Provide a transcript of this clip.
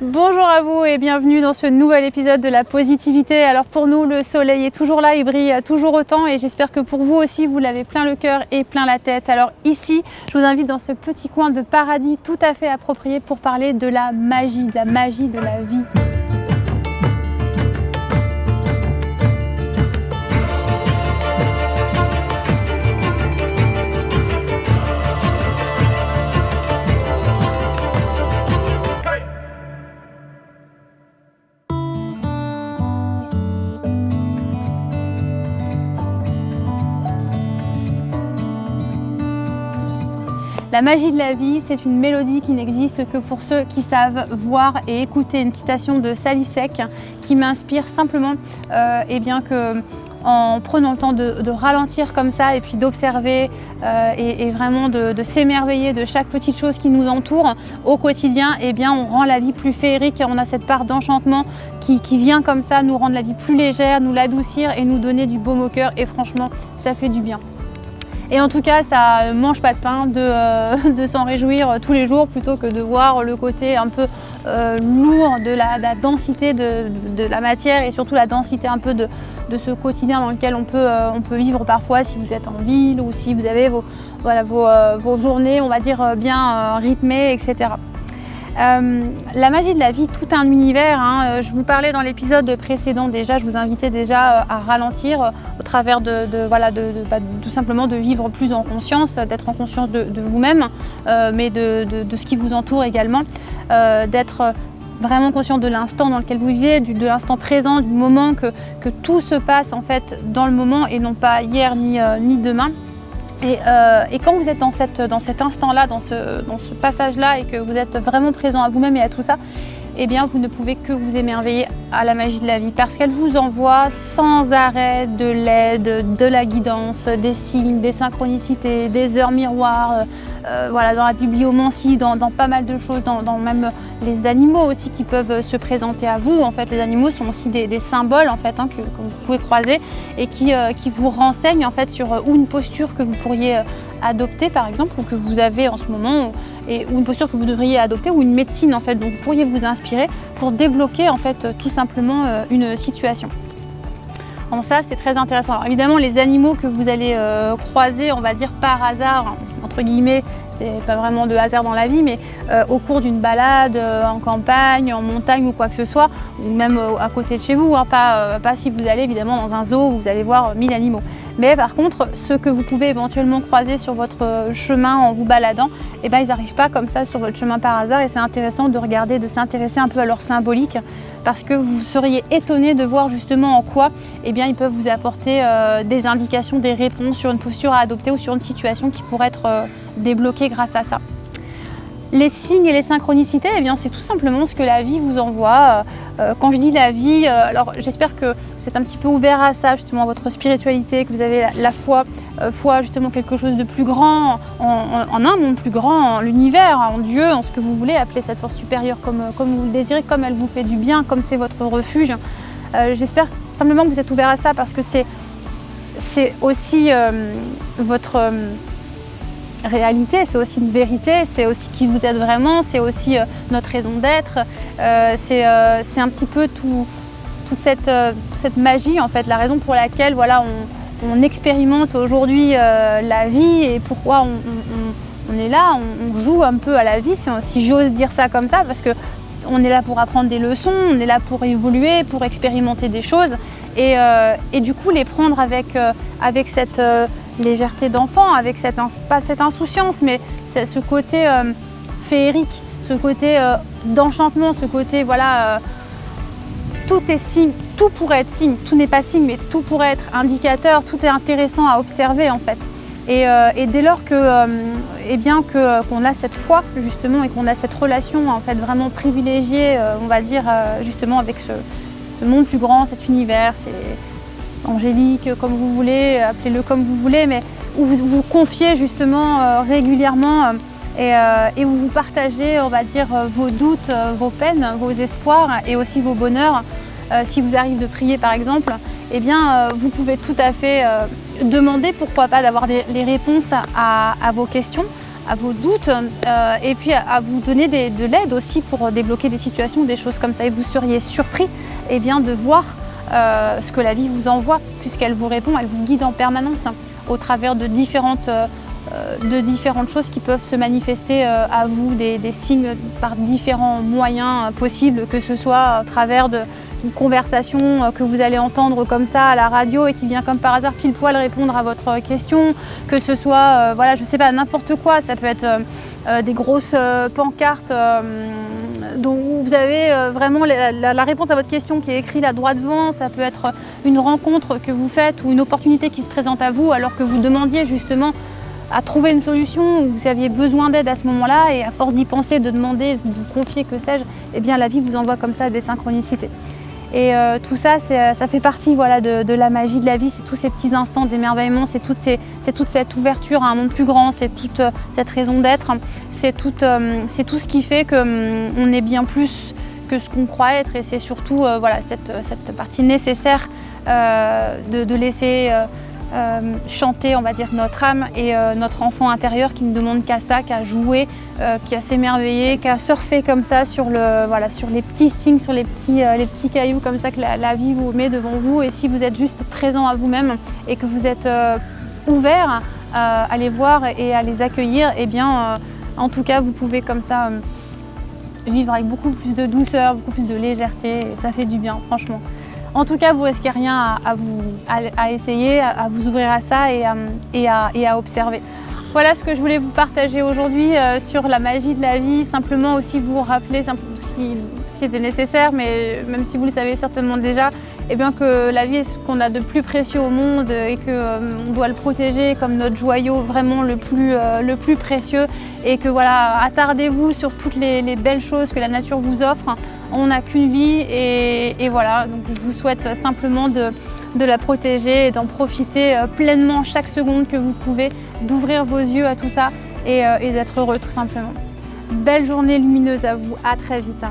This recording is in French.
Bonjour à vous et bienvenue dans ce nouvel épisode de la positivité. Alors pour nous, le soleil est toujours là, il brille toujours autant et j'espère que pour vous aussi, vous l'avez plein le cœur et plein la tête. Alors ici, je vous invite dans ce petit coin de paradis tout à fait approprié pour parler de la magie de la vie. La magie de la vie, c'est une mélodie qui n'existe que pour ceux qui savent voir et écouter. Une citation de Sally Sek qui m'inspire simplement que en prenant le temps de ralentir comme ça et puis d'observer et vraiment de s'émerveiller de chaque petite chose qui nous entoure au quotidien, on rend la vie plus féerique et on a cette part d'enchantement qui vient comme ça nous rendre la vie plus légère, nous l'adoucir et nous donner du baume au cœur et franchement, ça fait du bien. Et en tout cas, ça mange pas de pain de s'en réjouir tous les jours plutôt que de voir le côté un peu lourd de la densité de la matière et surtout la densité un peu de ce quotidien dans lequel on peut vivre parfois si vous êtes en ville ou si vous avez vos journées, on va dire, bien rythmées, etc. La magie de la vie, tout un univers. Je vous parlais dans l'épisode précédent déjà, je vous invitais déjà à ralentir au travers tout simplement de vivre plus en conscience, d'être en conscience de vous-même, mais de ce qui vous entoure également, d'être vraiment conscient de l'instant dans lequel vous vivez, de l'instant présent, du moment que tout se passe en fait dans le moment et non pas hier ni demain. Et quand vous êtes dans cet instant-là, dans ce passage-là et que vous êtes vraiment présent à vous-même et à tout ça, vous ne pouvez que vous émerveiller à la magie de la vie parce qu'elle vous envoie sans arrêt de l'aide, de la guidance, des signes, des synchronicités, des heures miroirs, dans la bibliomancie, dans pas mal de choses, dans même les animaux aussi qui peuvent se présenter à vous. En fait, les animaux sont aussi des symboles en fait, que vous pouvez croiser et qui vous renseignent en fait sur une posture que vous pourriez adopter par exemple ou que vous avez en ce moment ou une posture que vous devriez adopter ou une médecine en fait dont vous pourriez vous inspirer pour débloquer en fait tout simplement une situation. Donc ça c'est très intéressant. Alors évidemment les animaux que vous allez croiser, on va dire par hasard entre guillemets, c'est pas vraiment de hasard dans la vie, mais au cours d'une balade en campagne, en montagne ou quoi que ce soit, ou même à côté de chez vous, pas si vous allez évidemment dans un zoo où vous allez voir 1000 animaux. Mais par contre, ceux que vous pouvez éventuellement croiser sur votre chemin en vous baladant, ils n'arrivent pas comme ça sur votre chemin par hasard et c'est intéressant de regarder, de s'intéresser un peu à leur symbolique parce que vous seriez étonné de voir justement en quoi ils peuvent vous apporter des indications, des réponses sur une posture à adopter ou sur une situation qui pourrait être débloquée grâce à ça. Les signes et les synchronicités, c'est tout simplement ce que la vie vous envoie. Quand je dis la vie, alors j'espère que vous êtes un petit peu ouvert à ça, justement, à votre spiritualité, que vous avez la foi, justement quelque chose de plus grand, en un monde plus grand, en l'univers, en Dieu, en ce que vous voulez appeler cette force supérieure comme vous le désirez, comme elle vous fait du bien, comme c'est votre refuge. J'espère simplement que vous êtes ouvert à ça parce que c'est aussi votre réalité, c'est aussi une vérité, c'est aussi qui vous êtes vraiment, c'est aussi notre raison d'être, c'est un petit peu toute cette magie en fait, la raison pour laquelle on expérimente aujourd'hui la vie et pourquoi on est là, on joue un peu à la vie, si j'ose dire ça comme ça, parce que on est là pour apprendre des leçons, on est là pour évoluer, pour expérimenter des choses et du coup les prendre avec cette légèreté d'enfant, avec pas cette insouciance, mais ce côté féerique, ce côté d'enchantement, ce côté tout est signe, tout pourrait être signe, tout n'est pas signe, mais tout pourrait être indicateur, tout est intéressant à observer en fait. Et dès lors qu'on a cette foi justement et qu'on a cette relation en fait vraiment privilégiée, on va dire justement avec ce monde plus grand, cet univers, c'est angélique comme vous voulez, appelez-le comme vous voulez, mais où vous vous confiez justement régulièrement et où vous partagez, on va dire, vos doutes, vos peines, vos espoirs et aussi vos bonheurs. Si vous arrive de prier par exemple, vous pouvez tout à fait demander, pourquoi pas, d'avoir les réponses à vos questions, vos doutes et puis à vous donner de l'aide aussi pour débloquer des situations, des choses comme ça. Et vous seriez surpris de voir ce que la vie vous envoie, puisqu'elle vous répond, elle vous guide en permanence au travers de différentes choses qui peuvent se manifester à vous, des signes par différents moyens possibles, que ce soit à travers une conversation que vous allez entendre comme ça à la radio et qui vient comme par hasard pile poil répondre à votre question, que ce soit, je sais pas, n'importe quoi. Ça peut être des grosses pancartes dont vous avez vraiment la réponse à votre question qui est écrite là droit devant. Ça peut être une rencontre que vous faites ou une opportunité qui se présente à vous alors que vous demandiez justement à trouver une solution, ou vous aviez besoin d'aide à ce moment-là, et à force d'y penser, de demander, de vous confier, que sais-je, la vie vous envoie comme ça des synchronicités. Et tout ça, ça fait partie de la magie de la vie, c'est tous ces petits instants d'émerveillement, c'est toute cette ouverture à un monde plus grand, c'est toute cette raison d'être, c'est tout ce qui fait qu'on est bien plus que ce qu'on croit être, et c'est surtout cette partie nécessaire de laisser chanter, on va dire, notre âme et notre enfant intérieur qui ne demande qu'à ça, qu'à jouer, qu'à s'émerveiller, qu'à surfer comme ça sur les petits signes, sur les petits cailloux comme ça que la vie vous met devant vous. Et si vous êtes juste présent à vous-même et que vous êtes ouvert à les voir et à les accueillir, en tout cas vous pouvez comme ça vivre avec beaucoup plus de douceur, beaucoup plus de légèreté, et ça fait du bien, franchement. En tout cas, vous ne risquez rien à essayer, à vous ouvrir à ça et à observer. Voilà ce que je voulais vous partager aujourd'hui sur la magie de la vie. Simplement aussi vous rappeler, si c'était nécessaire, mais même si vous le savez certainement déjà, que la vie est ce qu'on a de plus précieux au monde et qu'on doit le protéger comme notre joyau vraiment le plus précieux. Et que attardez-vous sur toutes les belles choses que la nature vous offre. On n'a qu'une vie et voilà, donc je vous souhaite simplement de la protéger et d'en profiter pleinement chaque seconde que vous pouvez, d'ouvrir vos yeux à tout ça et d'être heureux tout simplement. Belle journée lumineuse à vous, à très vite.